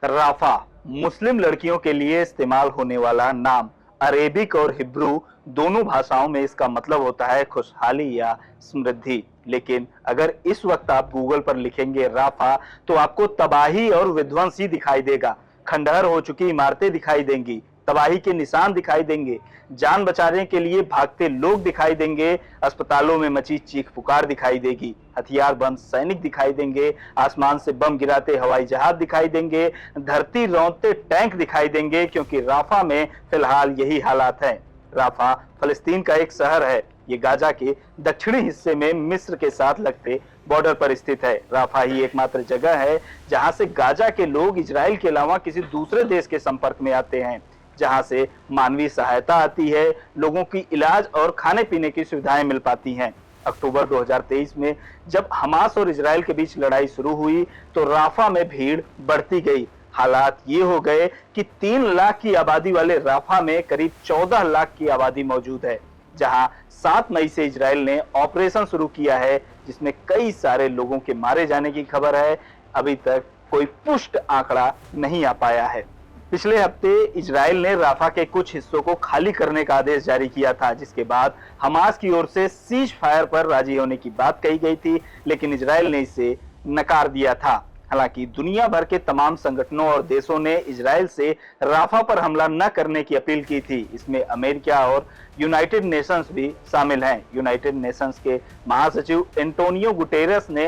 Rafa मुस्लिम लड़कियों के लिए इस्तेमाल होने वाला नाम। अरेबिक और हिब्रू दोनों भाषाओं में इसका मतलब होता है खुशहाली या समृद्धि। लेकिन अगर इस वक्त आप गूगल पर लिखेंगे राफा, तो आपको तबाही और विध्वंस ही दिखाई देगा। खंडहर हो चुकी इमारतें दिखाई देंगी, तबाही के निशान दिखाई देंगे, जान बचाने के लिए भागते लोग दिखाई देंगे, अस्पतालों में मची चीख पुकार दिखाई देगी, हथियार बंद सैनिक दिखाई देंगे, आसमान से बम गिराते हवाई जहाज दिखाई देंगे, धरती रौंदते टैंक दिखाई देंगे, क्योंकि राफा में फिलहाल यही हालात हैं। राफा फलस्तीन का एक शहर है। ये गाजा के दक्षिणी हिस्से में मिस्र के साथ लगते बॉर्डर पर स्थित है। राफा ही एकमात्र जगह है जहां से गाजा के लोग इजराइल के अलावा किसी दूसरे देश के संपर्क में आते हैं, जहां से मानवीय सहायता आती है, लोगों की इलाज और खाने पीने की सुविधाएं मिल पाती हैं। अक्टूबर 2023 में जब हमास और इजराइल के बीच लड़ाई शुरू हुई तो राफा में भीड़ बढ़ती गई। हालात ये हो गए कि 3 लाख की आबादी वाले राफा में करीब 14 लाख की आबादी मौजूद है, जहां 7 मई से इजराइल ने ऑपरेशन शुरू किया है, जिसमें कई सारे लोगों के मारे जाने की खबर है। अभी तक कोई पुष्ट आंकड़ा नहीं आ पाया है। पिछले हफ्ते इजराइल ने राफा के कुछ हिस्सों को खाली करने का आदेश जारी किया था, जिसके बाद हमास की ओर से सीज फायर पर राजी होने की बात कही गई थी, लेकिन इजराइल ने इसे नकार दिया था। हालांकि दुनिया भर के तमाम संगठनों और देशों ने इजराइल से राफा पर हमला न करने की अपील की थी। इसमें अमेरिका और यूनाइटेड नेशंस भी शामिल हैं। यूनाइटेड नेशंस के महासचिव एंटोनियो गुटेरेस ने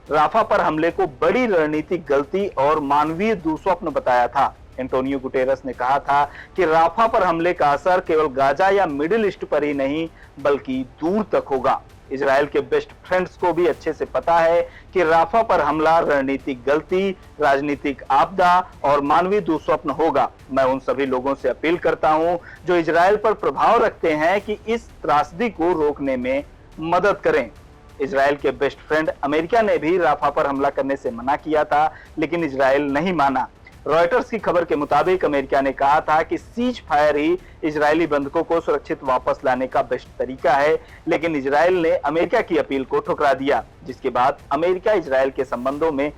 राफा पर हमले को बड़ी रणनीतिक गलती और मानवीय दुस्वप्न बताया था। एंटोनियो गुटेरेस ने कहा था कि राफा पर हमले का असर केवल गाजा या मिडिल ईस्ट पर ही नहीं बल्कि दूर तक होगा। इजराइल के बेस्ट फ्रेंड्स को भी अच्छे से पता है कि राफा पर हमला रणनीतिक गलती, राजनीतिक आपदा और मानवीय दुस्वप्न होगा। मैं उन सभी लोगों से अपील करता हूं जो इजराइल पर प्रभाव रखते हैं कि इस त्रासदी को रोकने में मदद करें। इजराइल के बेस्ट फ्रेंड अमेरिका ने भी राफा पर हमला करने से मना किया था, लेकिन इजराइल नहीं माना। रॉयटर्स की खबर के मुताबिक अमेरिका ने कहा था कि सीज फायर ही इजरायली बंधकों को सुरक्षित वापस लाने का बेस्ट तरीका है, लेकिन इजराइल ने अमेरिका की अपील को ठुकरा दिया, जिसके बाद अमेरिका इजराइल के संबंधों में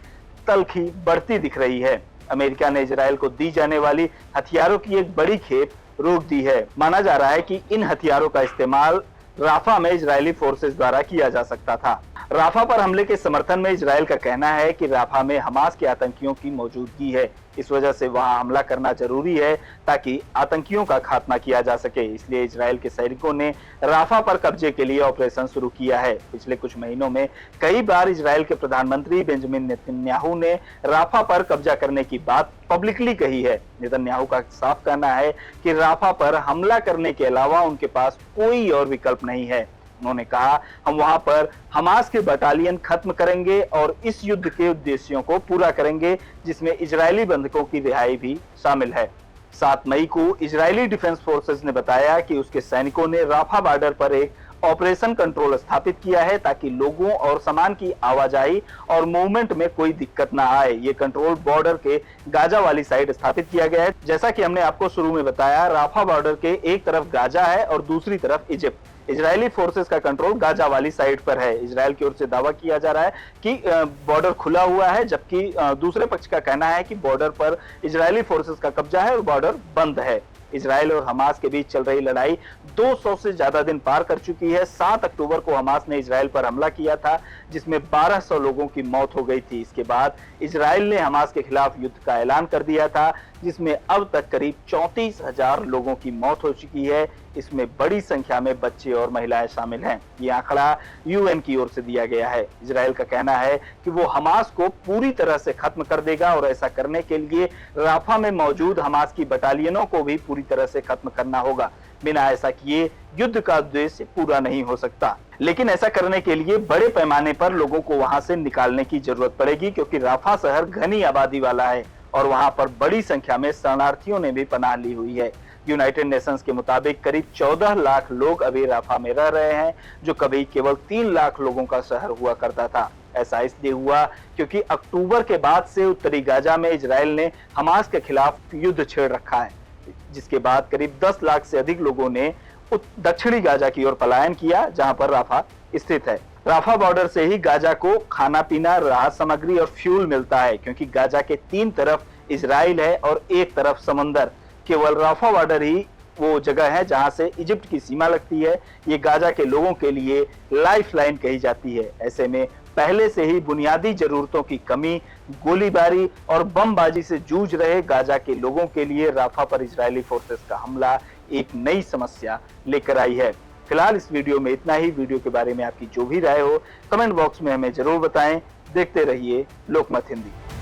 तल्खी बढ़ती दिख रही है। अमेरिका ने इजराइल को दी जाने वाली हथियारों की एक बड़ी खेप रोक दी है। माना जा रहा है कि इन हथियारों का इस्तेमाल राफा में इजरायली फोर्सेस द्वारा किया जा सकता था। राफा पर हमले के समर्थन में इजराइल का कहना है कि राफा में हमास के आतंकियों की मौजूदगी है, इस वजह से वहां हमला करना जरूरी है ताकि आतंकियों का खात्मा किया जा सके। इसलिए इजराइल के सैनिकों ने राफा पर कब्जे के लिए ऑपरेशन शुरू किया है। पिछले कुछ महीनों में कई बार इजराइल के प्रधानमंत्री बेंजामिन नेतन्याहू ने राफा पर कब्जा करने की बात पब्लिकली कही है। नेतन्याहू का साफ कहना है कि राफा पर हमला करने के अलावा उनके पास कोई और विकल्प नहीं है। उन्होंने कहा, हम वहां पर हमास के बटालियन खत्म करेंगे और इस युद्ध के उद्देश्यों को पूरा करेंगे, जिसमें इजरायली बंधकों की रिहाई भी शामिल है। 7 मई को इजरायली डिफेंस फोर्सेस ने बताया कि उसके सैनिकों ने राफा बॉर्डर पर एक ऑपरेशन कंट्रोल स्थापित किया है ताकि लोगों और सामान की आवाजाही और मूवमेंट में कोई दिक्कत ना आए। ये कंट्रोल बॉर्डर के गाजा वाली साइड स्थापित किया गया है। जैसा कि हमने आपको शुरू में बताया, राफा बॉर्डर के एक तरफ गाजा है और दूसरी तरफ इजिप्ट। इजरायली फोर्सेस का कंट्रोल गाजा वाली साइड पर है। इजराइल की ओर से दावा किया जा रहा है कि बॉर्डर खुला हुआ है, जबकि दूसरे पक्ष का कहना है कि बॉर्डर पर इजरायली फोर्सेस का कब्जा है और बॉर्डर बंद है। इजराइल और हमास के बीच चल रही लड़ाई 200 से ज्यादा दिन पार कर चुकी है। 7 अक्टूबर को हमास ने इजराइल पर हमला किया था, जिसमें 1200 लोगों की मौत हो गई थी। इसके बाद इजराइल ने हमास के खिलाफ युद्ध का ऐलान कर दिया था, जिसमें अब तक करीब 34,000 लोगों की मौत हो चुकी है। इसमें बड़ी संख्या में बच्चे और महिलाएं शामिल हैं। ये आंकड़ा यूएन की ओर से दिया गया है। इजराइल का कहना है कि वो हमास को पूरी तरह से खत्म कर देगा और ऐसा करने के लिए राफा में मौजूद हमास की बटालियनों को भी पूरी तरह से खत्म करना होगा। बिना ऐसा किए युद्ध का उद्देश्य पूरा नहीं हो सकता। लेकिन ऐसा करने के लिए बड़े पैमाने पर लोगों को वहां से निकालने की जरूरत पड़ेगी, क्योंकि राफा शहर घनी आबादी वाला है और वहां पर बड़ी संख्या में शरणार्थियों ने भी पनाह ली हुई है। यूनाइटेड नेशंस के मुताबिक करीब 14 लाख लोग अभी राफा में रह रहे हैं, जो कभी केवल 3 लाख लोगों का शहर हुआ करता था। ऐसा इसलिए हुआ क्योंकि अक्टूबर के बाद से उत्तरी गाजा में इजराइल ने हमास के खिलाफ युद्ध छेड़ रखा है, जिसके बाद करीब 10 लाख से अधिक लोगों ने दक्षिणी गाजा की ओर पलायन किया, जहां पर राफा स्थित है। राफा बॉर्डर से ही गाजा को खाना पीना, राहत सामग्री और फ्यूल मिलता है, क्योंकि गाजा के 3 तरफ इजराइल है और एक तरफ समंदर। केवल राफा बॉर्डर ही वो जगह है जहां से इजिप्ट की सीमा लगती है। ये गाजा के लोगों के लिए लाइफलाइन कही जाती है। ऐसे में पहले से ही बुनियादी जरूरतों की कमी, गोलीबारी और बमबाजी से जूझ रहे गाजा के लोगों के लिए राफा पर इजरायली फोर्सेस का हमला एक नई समस्या लेकर आई है। फिलहाल इस वीडियो में इतना ही। वीडियो के बारे में आपकी जो भी राय हो कमेंट बॉक्स में हमें जरूर बताएं। देखते रहिए लोकमत हिंदी।